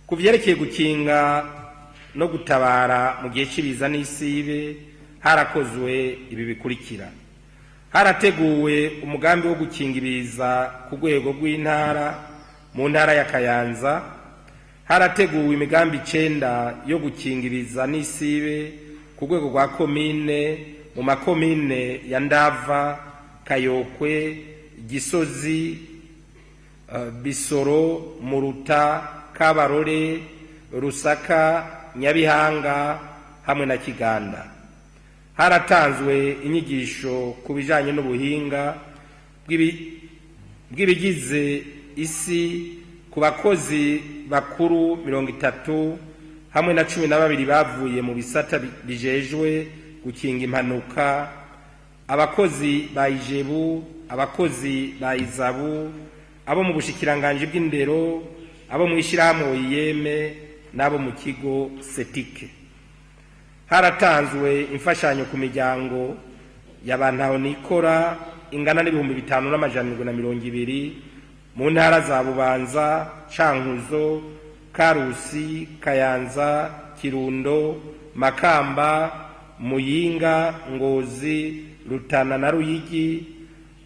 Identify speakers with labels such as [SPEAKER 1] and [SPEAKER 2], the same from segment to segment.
[SPEAKER 1] Ku vyerekeye gukinga no gutabara mu gihe c'ibiza n'isibe harakozwe ibi bikurikira: harateguwe umugambi wo gukinga ibiza ku rwego rw'intara mu ntara ya Kayanza. Harateguwe imigambi 9 yo gukinga ibiza n'isibe ku rwego rwa komine mu makomine ya Ndava, Kayokwe, Gisozi, Bisoro, Muruta, Kabarore, Rusaka, Nyabihanga hamwe na Kiganda. Haratanzwe inyigisho ku bijanye n'ubuhinga bw'ibigize isi ku bakozi bakuru 30 hamwe na 12 bavuye mu bisata bijejwe gukinga impanuka, abakozi ba Ijebu, abakozi ba Izabu, abo mu bushikiranganje bw'indero, abo mu ishirahamwe Oyeme n'abo mu kigo Setike. Haratanzwe imfashanyo ku miryango y'abantu nikora ingana n'ibihumbi 5,720 mu ntara za Bubanza, Cankuzo, Karusi, Kayanza, Kirundo, Makamba, Muyinga, Ngozi, Rutana na Ruyigi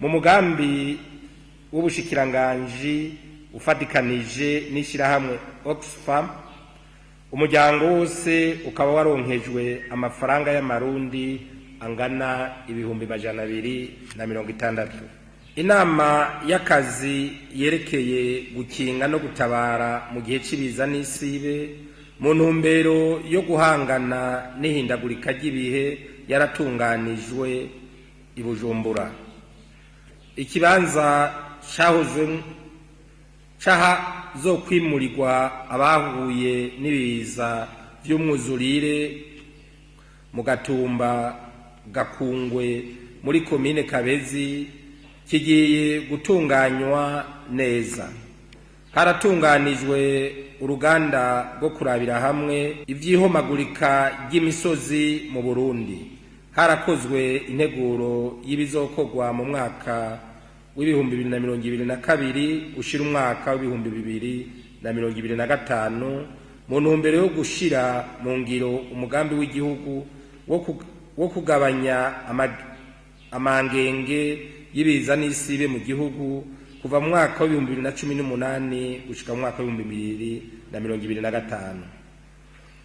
[SPEAKER 1] mu mugambi w'ubushikiranganje ufatikanije n'ishirahamwe Oxfam. Umuryango wose ukaba waronkejwe amafaranga y'amarundi angana ibihumbi 260. Inama y'akazi yerekeye gukinga no gutabara mu gihe c'ibiza n'isibe mu ntumbero yo guhangana n'ihindagurika ry'ibihe yaratunganijwe i Bujumbura. Ikibanza zo kwimurirwa abahuye n'ibiza vy'umwuzurire mu Gatumba, Gakungwe muri komine Kabezi kigiye gutunganywa neza. Haratunganijwe uruganda rwo kurabira hamwe ivyihomagurika ry'imisozi mu Burundi. Harakozwe integuro y'ibizokorwa mu mwaka w'ibihumbi 2022 ushira umwaka w'ibihumbi 2025 mu ntumbero yo gushira mu ngiro umugambi w'igihugu wo kugabanya amangenge y'ibiza n'isibe mu gihugu kuva mu mwaka w'ibihumbi 2018 gushika mu mwaka w'ibihumbi 2025.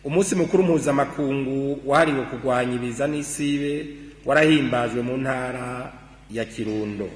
[SPEAKER 1] Umunsi mukuru mpuzamakungu wahariwe kurwanya ibiza n'isibe warahimbajwe mu ntara ya Kirundo.